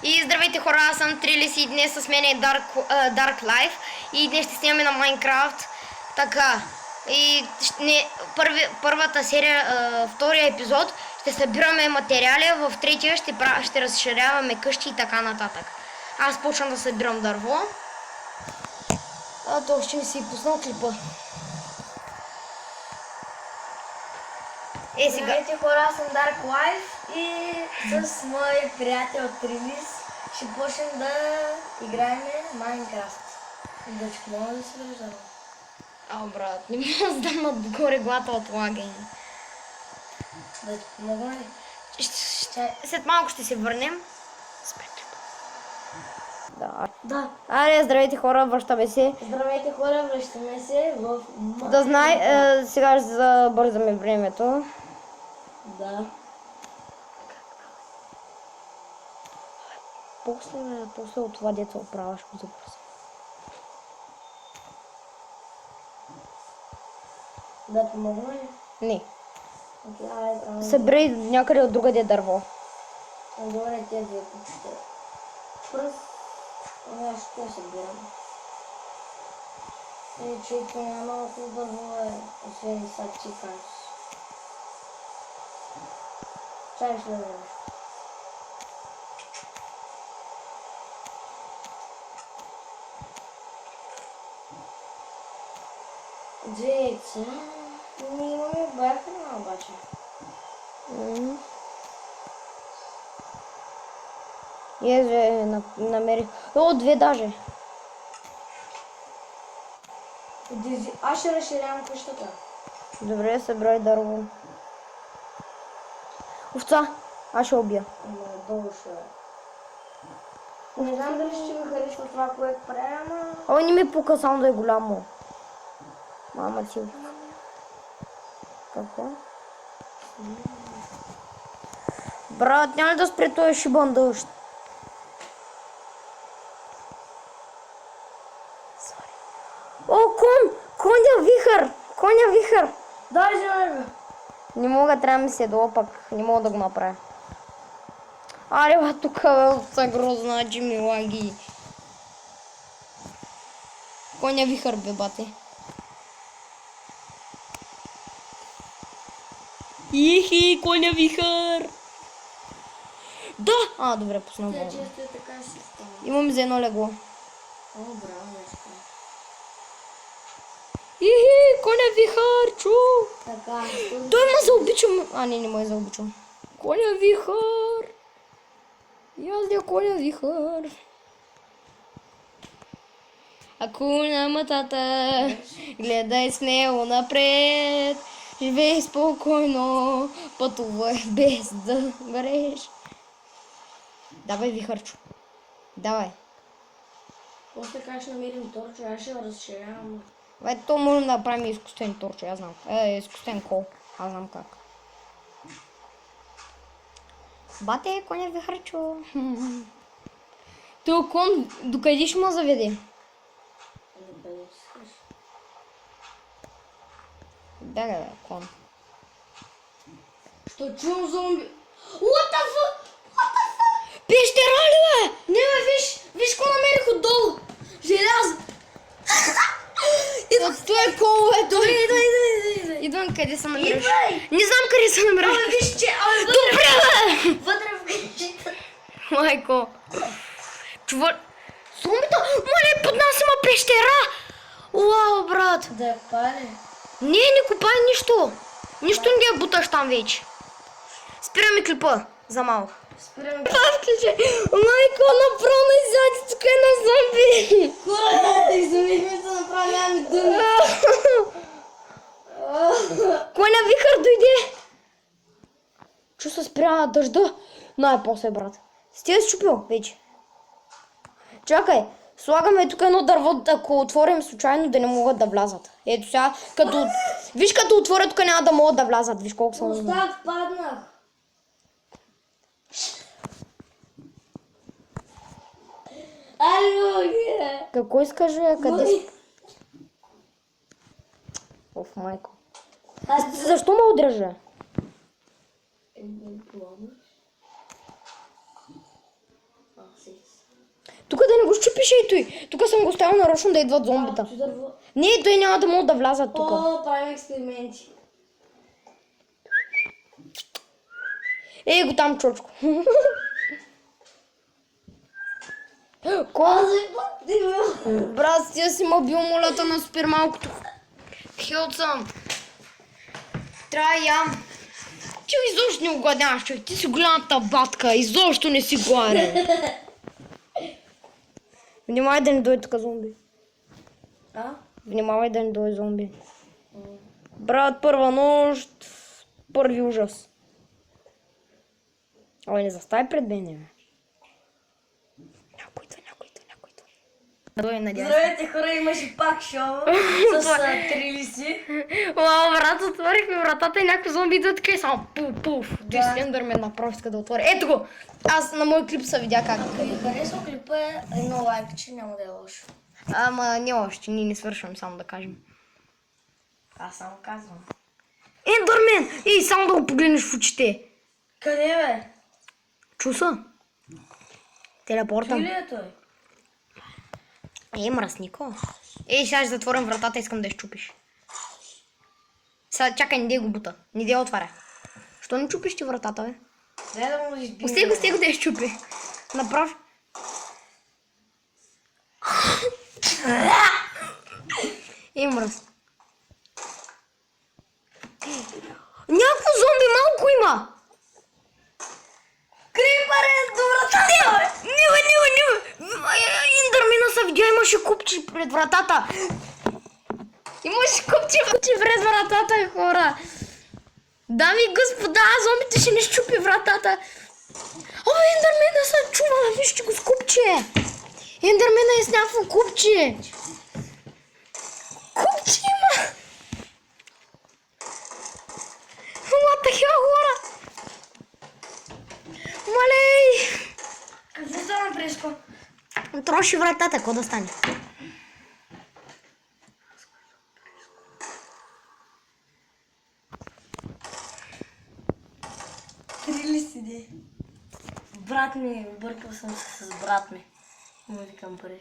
И здравейте хора, аз съм Трилис и днес с мен е Dark Life и днес ще снимаме на Майнкрафт. Така, и първата серия, втория епизод, ще събираме материали, в третия ще разширяваме къщи и така нататък. Аз почвам да събирам дърво. То ще ми си пуснал клипа. Сега. Здравейте хора, аз съм Dark Life и с мой приятел Трилис ще почнем да играем Майнкрафт. Дочка, мога да се виждам? Брат, не мога да дам отгоре глата от лагане. Да ти помогна ли? След малко ще се върнем. Да. Аре, здравейте хора, връщаме се. Здравейте хора, връщаме се в Да знай, сега ще забързаме времето. Да. После от това деца оправаш го забързам. Да помогна ли? Не. Окей, айде. Събери някъде от другаде дърво. Добре, тези почти. Пръст. Аз ще събирам. И че няма много дърво е, освен са чикаш. Чай ще да вземеш. Деца, ние имаме бахрана обаче. Намерих. Две даже. Аз ще разширявам къщата. Добре, събрай дърво. Овца, аз ще убия. Долу ще е. Не знам дали ще ми харесва това, което правя, ама... Не ми пука, само да е голямо. Мама ти. Какво? Брат, няма ли да спре този шибан дъжд? Кон! Коня вихър! Дай, желай. Не мога, трябва да ми се долу, пък не мога да го направя. Аре, тук са грозна, че ми лаги. Коня вихър, бе, бате. Ихи, коня вихър! Да! Добре, пусна Тя го. често е така си става. Имам за едно легло. Браво, нещо. Ихи, коня вихър, чу! Така. Той ме заобичам. Не ме заобичам. Коня вихър! Яздя коня вихър. Акуна матата, гледай смело напред. Живей спокойно, пътувай без да вреш. Давай, вихърчо. Давай. После как ще намерим торчо, аз ще разширявам. То можем да направим изкуствен торчо, аз знам. Изкуствен кол, аз знам как. Бате, коня вихърчо. Той кон, докъде ще ме заведе? Да, кон. Що чувам зомби? What the fuck? Пещера ли, бе? Не, бе, виж какво намерих отдолу. Желязо. Той е кол, бе, той. Идвай. Идвам, къде се намираш? Идвай. Не знам къде се намираш. Виж, че... Добре, бе! Вътре в къщата. Майко. Чува... Зомбита! Моля, под нас има пещера! Уау, брат! Да я пали. Не копай нищо. Нищо не я буташ там вече. Спираме клипа за малко. Спираме. Майко, направо на изяди, тук е на зомби. Хора, изумихме се направо, нямаме думи. Коня вихър дойде. Чу се спря дъжда. Най-после, брат. Сти е счупил вече. Чакай, слагаме тук едно дърво, ако отворим случайно да не могат да влязат. Ето сега, виж като отворя тук няма да могат да влязат. Виж колко съм. Остав, паднах. Ало, Какво искаш, къде си? Оф, майко. Защо ме удръжа? Тук да не го щупиш и той. Тук съм го оставил нарочно да идват зомбита. Не, той няма да могат да влязат тук. О, правим експерименти. Ей го там, чочко. Кой? Брат, ти си ма бил молята на супер малкото. Хилт съм. Трябва да ям. Ти изобщо не огладняваш, човек. Ти си голямата батка. Изобщо не си гладен. Внимавай да не дойде тук зомби. А? Внимавай да не дойде зомби. Брат, първа нощ. Първи ужас. Ой, не застай пред мене, бе. Някой идва. Дойде, надявам се. Здравейте хора, имаше пак шоу с трилиси. Вау, брат, отворихме вратата и някой зомби идва така и само пуф. Той Слендърмен направо иска да отвори. Ето го! Аз на мой клип се видя как. Ако ви харесва клипа, едно лайкче, няма да е лошо. Ама не още, ние не свършвам, само да кажем. Аз само казвам. Ендърмен! Ей, само да го погледнеш в очите. Къде бе? Чуса? Телепортам. Ти ли е той? Мръснико. Ей, сега ще затворим вратата, искам да я щупиш. Сега чакай, не дей го бута. Не дей отваря. Що не чупиш ти вратата, бе? Дай да му избие. Пусти го да я щупи. Направо. Мръс. Някакво зомби малко има. Крипър до вратата! Нива! Индърмина се видя, имаше купчи пред вратата. Имаше купчи пред вратата, хора. Дами и господа, зомбите ще не щупи вратата. О, Ендърмена се чува, вижте го с купче. Ендърмена е с някакво купче. Купче има. What the hell, хора? Малей! Какво стана, Преско? Троши вратата, какво да стане? Трилиси де. Брат ми, бъркал съм се с брат ми. Му викам пари.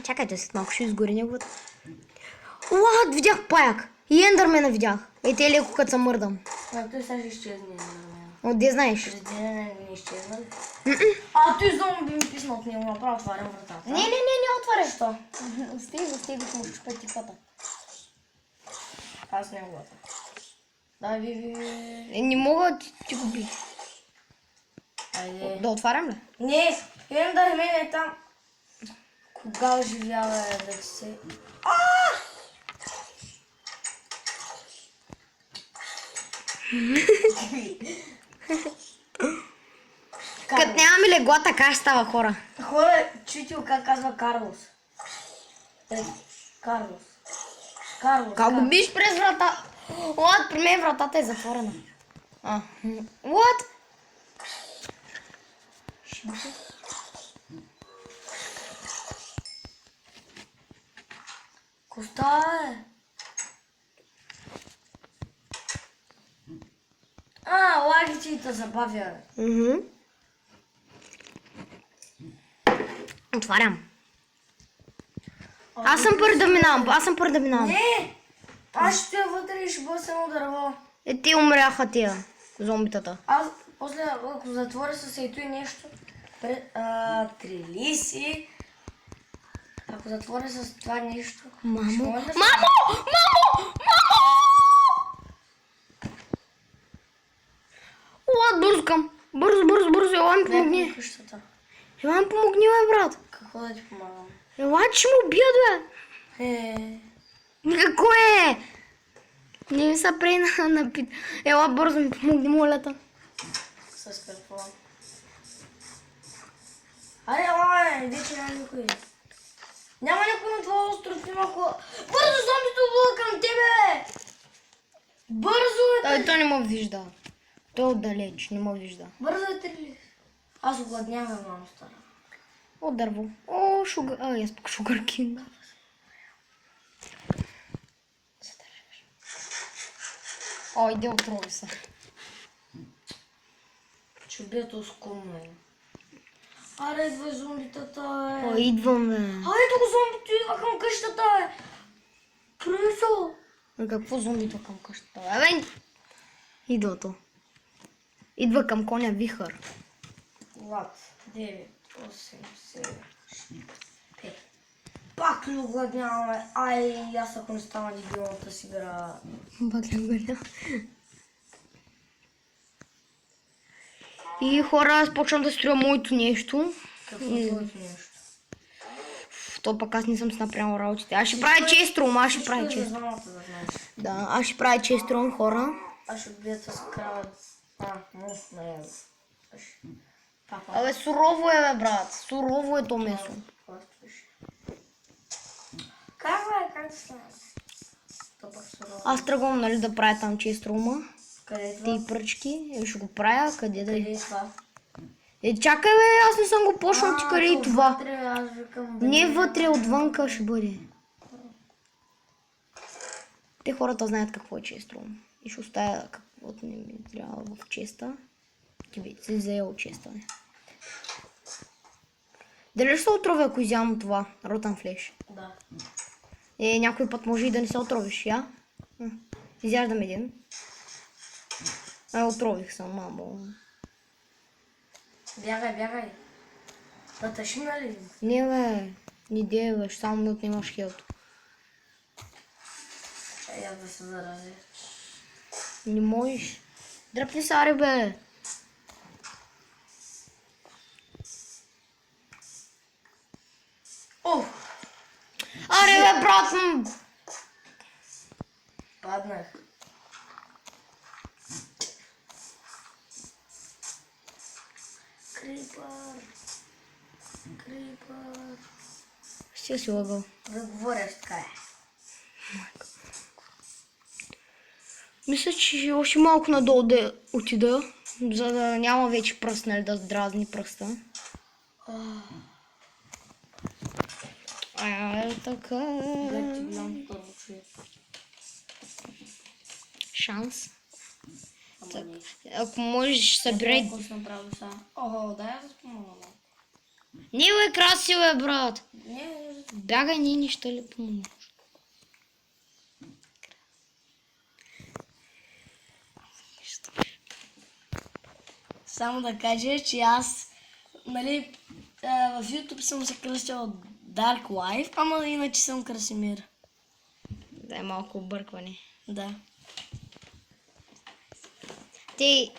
Чакайте се, малко ще изгори неговата. Уат, видях паяк. И Ендърмена видях. Ей, те леко като се мърдам. А той сега ще изчезне. Нормално. Отде знаеш? През деня не изчезна ли? А той зомби ми писна от него, направо отварям вратата. Не отваряш. Що? Стига, му щупа типата. Аз не го. Да, ви. Не мога, ти го би. Айде. Да отварям ли? Не, Ендърмен е там. Кога оживява е да се... Като нямаме легло, така ще става, хора. Хора, чуйте как казва Карлос. Карлос. Как го биш през врата? What? При мен вратата е затворена. What? Коста е. Лагичите забавя. Отварям. Аз съм първи да минавам. Не! Аз ще стоя вътре и ще бъда само дърво. Те умряха тия зомбитата. Аз после, ако затворя с ето и нещо, трилиси, ако затворя с това нещо... Мамо! Уат, бързо към. Бързо, ела ми помогни. Къщата. Ела ми помогни, бе, брат. Какво да ти помагам? Ела, че ще му убият, бе. Какво е? Не ми са прей на пит. Ела, бързо ми помогни, молята. С какво? Аре, ела, иди, че няма никой. Няма никой на това остров, има хора. Бързо, зомбито облага към тебе! Бързо е! Той не ме вижда. Той отдалеч, не ме вижда. Бързо е, Трилис. Аз огладнявам, мамо стара. О, дърво. О, шугар. Аз пък шугар кинг. О, иди отрови се. Ще убия този скумно. Аре, идва зомбитата, бе. О, идвам, бе. Ето го зомбито, идва към къщата, бе. Присо. Какво зомбито към къщата? Абе, идва то. Идва към коня вихър. Влад, 9, 8, 7, 5. Пак ли огладняваме? Ай, аз ако не стана дебилната си игра. Пак ли гоня? И хора, аз почвам да строя моето нещо. Какво е твоето нещо? То пък аз не съм си направил работите. Аз ще правя честрум, аз ще правя Ще честрум. двамата да знаеш. Да, аз ще правя честрум, хора. Аз ще убия с крава. Не, Папа. Абе, сурово е, бе, брат. Сурово е то месо. Как бе, как да стане? То пък сурово. Аз тръгвам, нали, да правя там честрума. Къде е това? Ти пръчки. Ще го правя, къде да Къде е. е това? Чакай, бе, аз не съм го почнал, ти къде е това. Вътре, аз викам... Не вътре, отвънка ще бъде. Те хората знаят какво е честрум. И ще оставя каквото не ми трябва в честа. Ти би си взел честа, не. Дали ще се отрови, ако изявам това? Ротан флеш. Да. Някой път може и да не се отровиш, я? Изяждам един. Отрових съм, мамо. Бягай, бягай. Да тъшина ли? Не, бе. Не дей, бе. Ще само ми отнемаш хилто. Я да се зарази. Не можеш. Дръпни се, аре, бе. О! Аре, бе, брат. Паднах. Крипър. Крипър. Ще си лъгал. Да говоря така е. Мисля, че още малко надолу да отида, за да няма вече пръст, нали, да дразни пръста. Така. Да ти гледам първо човек. Шанс. Ама не. Ако можеш, събирай. Ако съм направил сега. Охо, дай да спомогна. Не, бе, красиво е, брат. Не, Бягай, не ще ли помогнеш. само да кажа, че аз, нали, в YouTube съм се кръстил Dark Life, ама иначе съм Красимир. Да е малко объркване. Да. Ти